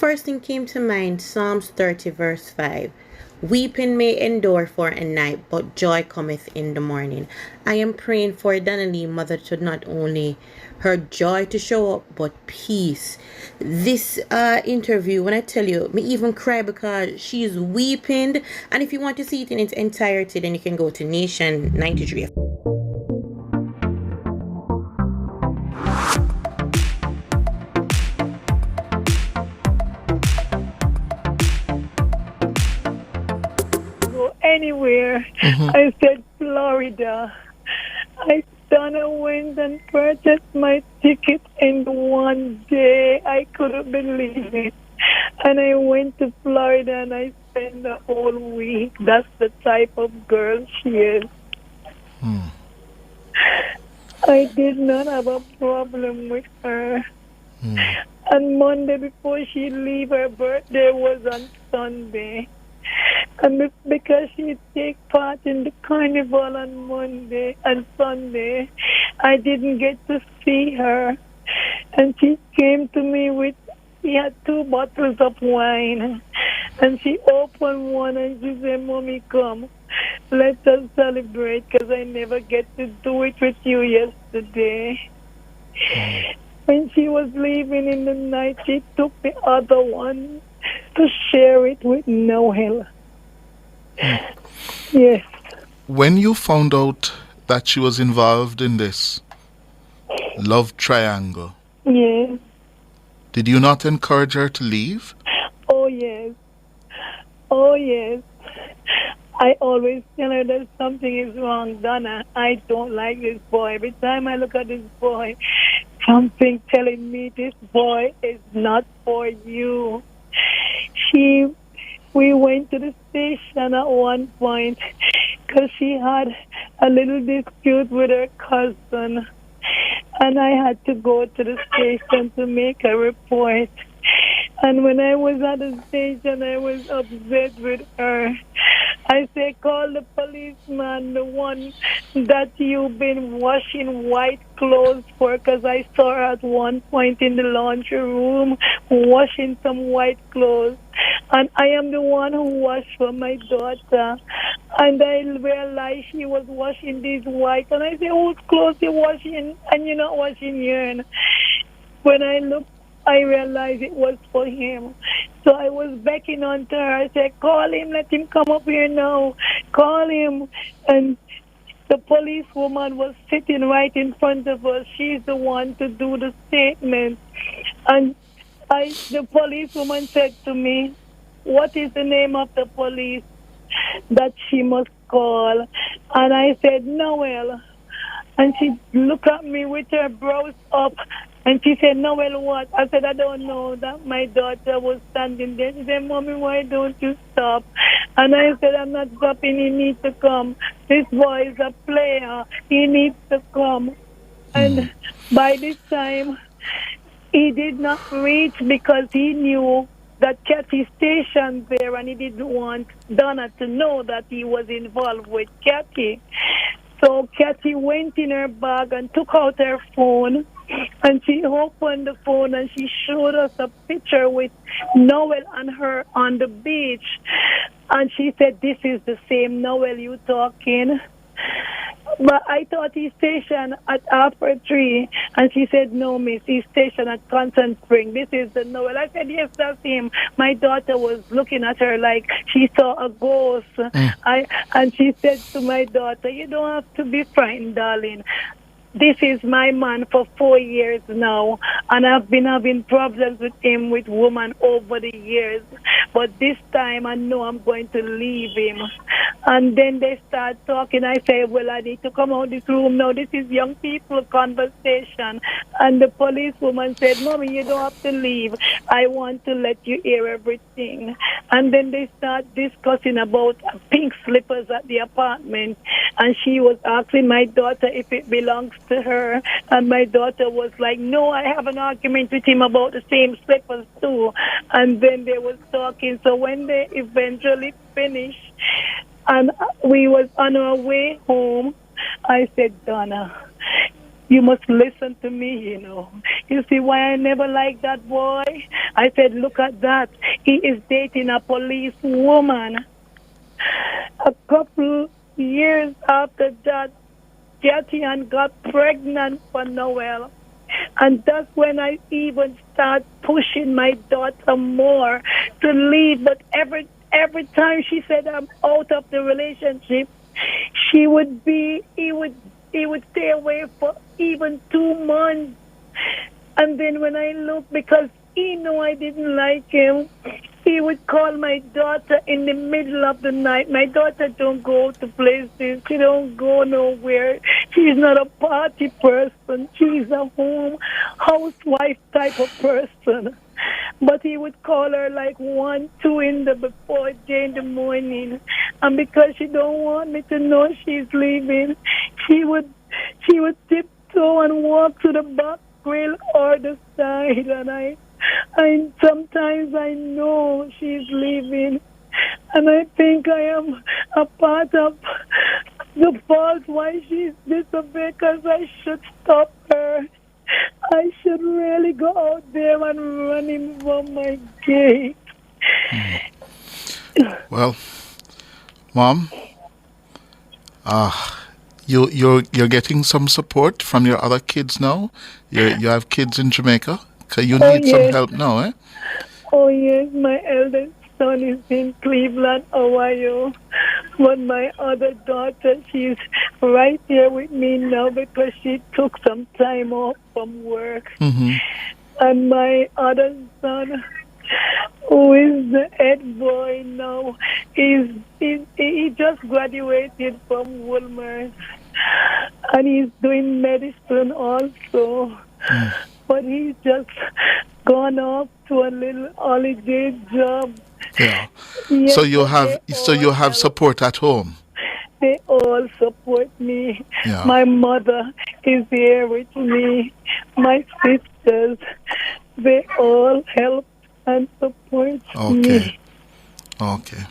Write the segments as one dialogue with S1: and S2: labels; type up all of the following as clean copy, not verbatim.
S1: first thing came to mind, Psalms 30 verse 5. Weeping may endure for a night, but joy cometh in the morning. I am praying for Donna-Lee mother to not only her joy to show up, but peace. This interview, when I tell you, me even cry because she's weeping. And if you want to see it in its entirety, then you can go to Nation 93.
S2: Anywhere. I said Florida. Donna went and purchased my ticket in one day. I couldn't believe it. And I went to Florida and I spent the whole week. That's the type of girl she is. I did not have a problem with her. And Monday before she leave, her birthday was on Sunday. And because she take part in the carnival on Monday and Sunday, I didn't get to see her. And she came to me she had 2 bottles of wine. And she opened one and she said, Mommy, come, let us celebrate because I never get to do it with you yesterday. When she was leaving in the night, she took the other one to share it with Noel. Yes.
S3: When you found out that she was involved in this love triangle,
S2: Yes.
S3: did you not encourage her to leave?
S2: Oh, yes. Oh, yes. I always tell her that something is wrong, Donna. I don't like this boy. Every time I look at this boy, something telling me this boy is not for you. We went to the station at one point because she had a little dispute with her cousin. And I had to go to the station to make a report. And when I was at the station, I was upset with her. I said, call the policeman, the one that you've been washing white clothes for, because I saw her at one point in the laundry room washing some white clothes. And I am the one who washed for my daughter. And I realized she was washing these white. And I said, whose clothes you washing and you're not washing yours? When I looked, I realized it was for him. So I was beckoning on to her. I said, call him, let him come up here now. Call him. And the policewoman was sitting right in front of us. She's the one to do the statement. And the policewoman said to me, what is the name of the police that she must call? And I said, Noel. And she looked at me with her brows up. And she said, Noel, what? I said, I don't know. That my daughter was standing there. She said, Mommy, why don't you stop? And I said, I'm not stopping. He needs to come. This boy is a player. He needs to come. And by this time, he did not reach because he knew that Kathy stationed there and he didn't want Donna to know that he was involved with Kathy. So Kathy went in her bag and took out her phone, and she opened the phone and she showed us a picture with Noel and her on the beach. And she said, this is the same Noel you talking. But I thought he's stationed at Alfred Tree. And she said, no, miss, he's stationed at Constant Spring. This is the Noel. I said, yes, that's him. My daughter was looking at her like she saw a ghost. And she said to my daughter, you don't have to be frightened, darling. This is my man for 4 years now, and I've been having problems with him, with women over the years. But this time I know I'm going to leave him. And then they start talking. I say, well, I need to come out of this room now. This is young people conversation. And the policewoman said, Mommy, you don't have to leave. I want to let you hear everything. And then they start discussing about pink slippers at the apartment. And she was asking my daughter if it belongs to her. And my daughter was like, no, I have an argument with him about the same slippers too. And then they was talking. So when they eventually finished, and we was on our way home, I said, Donna, You must listen to me, you know. You see why I never liked that boy? I said, look at that. He is dating a police woman. A couple years after that, Jatian got pregnant for Noel. And that's when I even start pushing my daughter more to leave. But every time she said I'm out of the relationship, he would stay away for even 2 months. And then when I look, because he knew I didn't like him, he would call my daughter in the middle of the night. My daughter don't go to places. She don't go nowhere. She's not a party person. She's a housewife type of person. But he would call her like 1, 2 before day in the morning. And because she don't want me to know she's leaving, she would tiptoe and walk to the back grill or the side. And sometimes I know she's leaving. And I think I am a part of the fault why she's disobeyed, because I should stop her. I should really go out there and run him from my gate.
S3: Well, Mom, you're getting some support from your other kids now. You have kids in Jamaica. You need some help now, eh?
S2: Oh yes, my eldest son is in Cleveland, Ohio. But my other daughter, she's right here with me now because she took some time off from work.
S3: Mm-hmm.
S2: And my other son, who is the head boy now, he just graduated from Walmart. And he's doing medicine also. But he's just gone off to a little holiday job.
S3: Yeah.
S2: Yes,
S3: So you have support at home.
S2: They all support me.
S3: Yeah.
S2: My mother is here with me. My sisters, they all help and support me.
S3: Okay.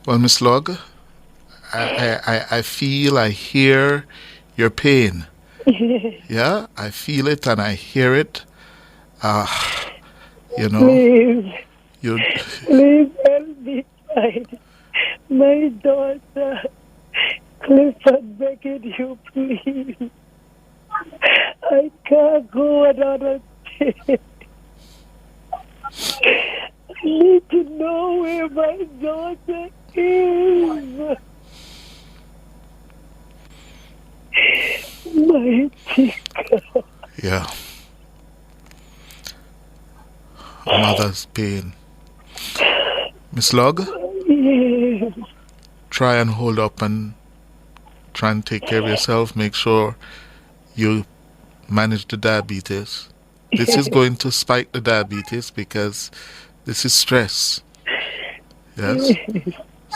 S3: Well, Miss Log, I feel, I hear your pain. Yeah, I feel it and I hear it. You know.
S2: Please help me find my daughter. Cliff, I beg you, please. I can't go another day. I need to know where my daughter is. My chica.
S3: Yeah. A mother's pain. Miss Log?
S2: Yes.
S3: Try and hold up and try and take care of yourself. Make sure you manage the diabetes. This is going to spike the diabetes because this is stress. Yes?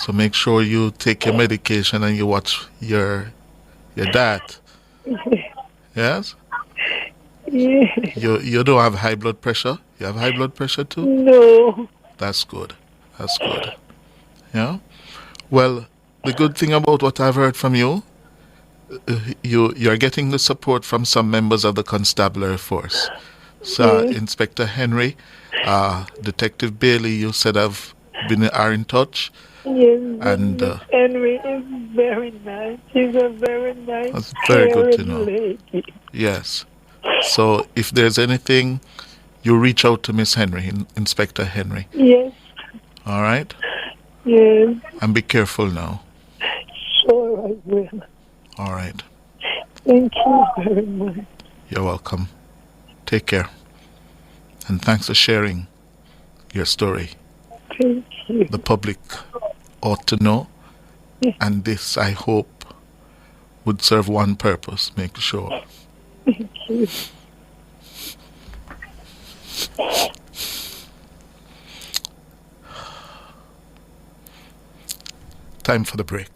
S3: So make sure you take your medication and you watch your diet. Yes?
S2: Yes.
S3: You don't have high blood pressure? You have high blood pressure too?
S2: No.
S3: That's good. That's good. Yeah? Well, the good thing about what I've heard from you, you're getting the support from some members of the constabulary force. So,
S2: Yes.
S3: Inspector Henry, Detective Bailey, you said are in touch.
S2: Yes,
S3: And
S2: Henry is very nice. She's a very nice,
S3: that's very good to know.
S2: lady.
S3: Yes. So if there's anything, you reach out to Miss Henry, Inspector Henry.
S2: Yes.
S3: All right?
S2: Yes.
S3: And be careful now.
S2: Sure, I will.
S3: All right.
S2: Thank you very much.
S3: You're welcome. Take care. And thanks for sharing your story.
S2: Thank you.
S3: The public ought to know.
S2: Yes.
S3: And this, I hope, would serve one purpose, make sure.
S2: Thank you.
S3: Time for the break.